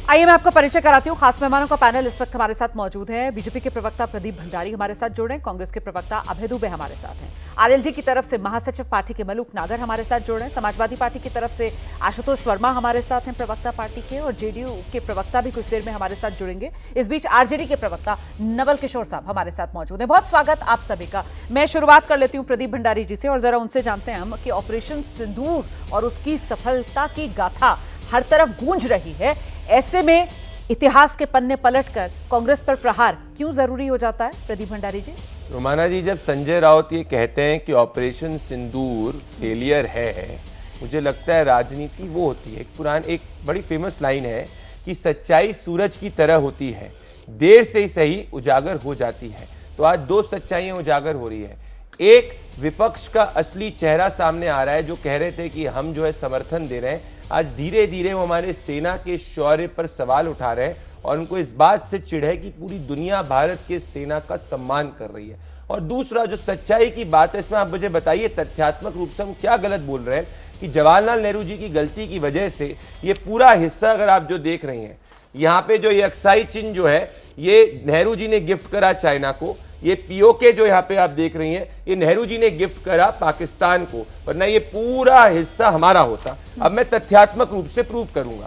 आइए मैं आपको परिचय कराती हूँ। खास मेहमानों का पैनल इस वक्त हमारे साथ मौजूद है। बीजेपी के प्रवक्ता प्रदीप भंडारी हमारे साथ जुड़े हैं, कांग्रेस के प्रवक्ता अभय दुबे हमारे साथ हैं, आरएलडी की तरफ से महासचिव पार्टी के मलूक नागर हमारे साथ जुड़े हैं, समाजवादी पार्टी की तरफ से आशुतोष वर्मा हमारे साथ हैं प्रवक्ता पार्टी के, और जेडीयू के प्रवक्ता भी कुछ देर में हमारे साथ जुड़ेंगे। इस बीच आरजेडी के प्रवक्ता नवल किशोर साहब हमारे साथ मौजूद है। बहुत स्वागत आप सभी का। मैं शुरुआत कर लेती हूँ प्रदीप भंडारी जी से, और जरा उनसे जानते हैं हम कि ऑपरेशन सिंदूर और उसकी सफलता की गाथा हर तरफ गूंज रही है। ऐसे में इतिहास के पन्ने पलटकर कांग्रेस पर प्रहार क्यों जरूरी हो जाता है? प्रदीप भंडारी जी। रोमाना जी, जब संजय राउत ये कहते हैं कि ऑपरेशन सिंदूर फेलियर है, मुझे लगता है राजनीति वो होती है, एक बड़ी फेमस लाइन है कि सच्चाई सूरज की तरह होती है, देर से ही सही उजागर हो जाती है। तो आज दो सच्चाइयां उजागर हो रही है। एक, विपक्ष का असली चेहरा सामने आ रहा है, जो कह रहे थे कि हम जो है समर्थन दे रहे हैं, आज धीरे धीरे वो हमारे सेना के शौर्य पर सवाल उठा रहे हैं और उनको इस बात से चिढ़ है कि पूरी दुनिया भारत के सेना का सम्मान कर रही है। और दूसरा, जो सच्चाई की बात है, इसमें आप मुझे बताइए तथ्यात्मक रूप से हम क्या गलत बोल रहे हैं कि जवाहरलाल नेहरू जी की गलती की वजह से ये पूरा हिस्सा अगर आप जो देख रहे हैं, यहाँ पे जो ये अक्साई चिन्ह जो है, ये नेहरू जी ने गिफ्ट करा चाइना को। ये पीओके जो यहाँ पे आप देख रही हैं, ये नेहरू जी ने गिफ्ट करा पाकिस्तान को, वरना ये पूरा हिस्सा हमारा होता। अब मैं तथ्यात्मक रूप से प्रूव करूंगा।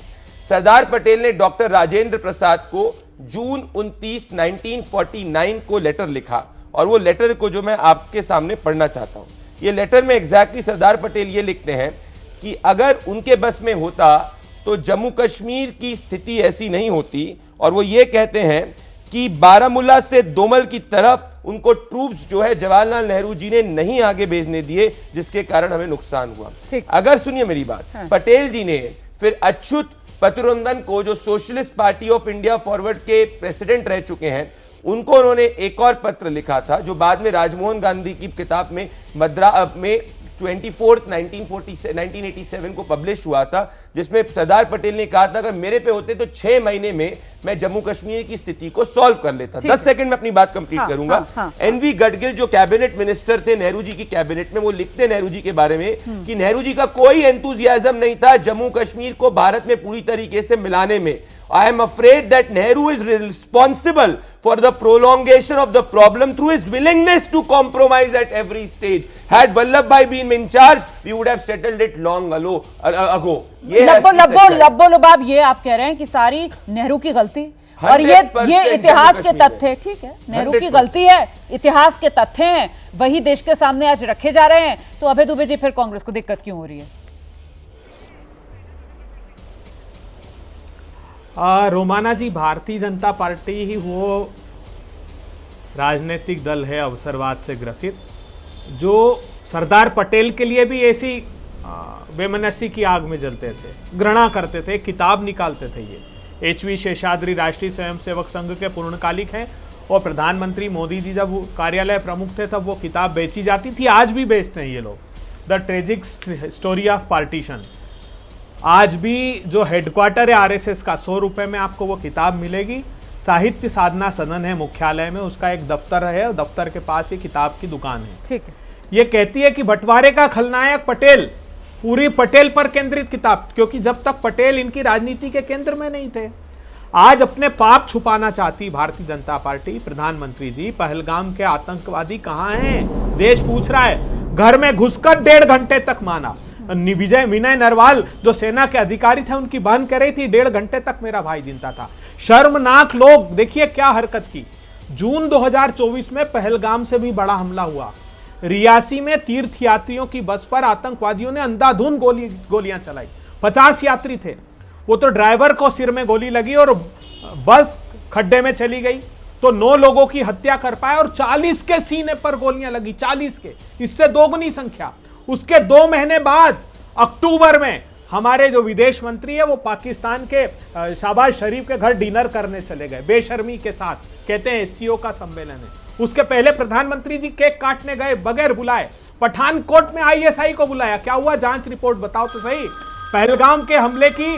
सरदार पटेल ने डॉक्टर राजेंद्र प्रसाद को जून 29, 1949 को लेटर लिखा, और वो लेटर को जो मैं आपके सामने पढ़ना चाहता हूं। ये लेटर में एग्जैक्टली सरदार पटेल ये लिखते हैं कि अगर उनके बस में होता तो जम्मू कश्मीर की स्थिति ऐसी नहीं होती, और वो ये कहते हैं कि बारामूला से दोमल की तरफ उनको ट्रूप्स जो है जवाहरलाल नेहरू जी ने नहीं आगे भेजने दिए, जिसके कारण हमें नुकसान हुआ। अगर सुनिए मेरी बात, पटेल जी ने फिर अच्युत पतुरंदन को, जो socialist party of India forward के प्रेसिडेंट रह चुके हैं, उनको उन्होंने एक और पत्र लिखा था, जो बाद में राजमोहन गांधी की किताब में में 24 1987 को पब्लिश हुआ था, जिसमें सरदार पटेल ने कहा था अगर मेरे पे होते तो 6 महीने में मैं जम्मू कश्मीर की स्थिति को सॉल्व कर लेता। 10 सेकंड में अपनी बात कंप्लीट करूंगा। एनवी गडगिल जो कैबिनेट मिनिस्टर थे नेहरू जी की कैबिनेट में, वो लिखते नेहरू जी के बारे में कि नेहरू जी का कोई एंथुसियाज्म नहीं था जम्मू कश्मीर को भारत में पूरी तरीके से मिलाने में। I am afraid that Nehru is responsible for the prolongation of the problem through his willingness to compromise at every stage. Had Vallabhbhai been in charge, we would have settled it long ago. लब्बो लबाब ये आप कह रहे हैं कि सारी नेहरू की गलती, और ये इतिहास के तथ्य, ठीक है, नेहरू की गलती है, इतिहास के तथ्य हैं, वही देश के सामने आज रखे जा रहे हैं। तो अभय दुबे जी, फिर कांग्रेस को दिक्कत क्यों हो रही है? रोमाना जी, भारतीय जनता पार्टी ही वो राजनीतिक दल है अवसरवाद से ग्रसित, जो सरदार पटेल के लिए भी ऐसी बेमनसी की आग में जलते थे, घृणा करते थे, किताब निकालते थे। ये एचवी शेषाद्री राष्ट्रीय स्वयंसेवक संघ के पूर्णकालिक हैं, और प्रधानमंत्री मोदी जी जब कार्यालय प्रमुख थे तब वो किताब बेची जाती थी, आज भी बेचते हैं ये लोग। The tragic story of partition. आज भी जो हेडक्वार्टर है आरएसएस का, 100 रुपए में आपको वो किताब मिलेगी। साहित्य साधना सदन है मुख्यालय में, उसका एक दफ्तर है, दफ्तर के पास ही किताब की दुकान है। ठीक है। ये कहती है कि बंटवारे का खलनायक पटेल, पूरी पटेल पर केंद्रित किताब, क्योंकि जब तक पटेल इनकी राजनीति के केंद्र में नहीं थे। आज अपने पाप छुपाना चाहती भारतीय जनता पार्टी। प्रधानमंत्री जी, पहलगाम के आतंकवादी कहां हैं? देश पूछ रहा है। घर में घुसकर 1.5 घंटे तक माना। विनय नरवाल जो सेना के अधिकारी थे, उनकी बहन कह रही थी 1.5 घंटे तक मेरा भाई जिंदा था। शर्मनाक लोग, देखिए क्या हरकत की। जून 2024 में पहलगाम से भी बड़ा हमला हुआ। रियासी में तीर्थयात्रियों की बस पर आतंकवादियों ने अंधाधुंध गोलियां चलाई। 50 यात्री थे, वो तो ड्राइवर को सिर में गोली लगी और बस खड्डे में चली गई, तो 9 लोगों की हत्या कर पाए, और 40 के सीने पर गोलियां लगी, 40 के, इससे दोगुनी संख्या। उसके 2 महीने बाद अक्टूबर में हमारे जो विदेश मंत्री है वो पाकिस्तान के शहबाज शरीफ के घर डिनर करने चले गए, बेशर्मी के साथ। कहते हैं एससीओ का सम्मेलन है। उसके पहले प्रधानमंत्री जी केक काटने गए बगैर बुलाए। पठानकोट में आईएसआई को बुलाया, क्या हुआ? जांच रिपोर्ट बताओ तो सही। पहलगाम के हमले की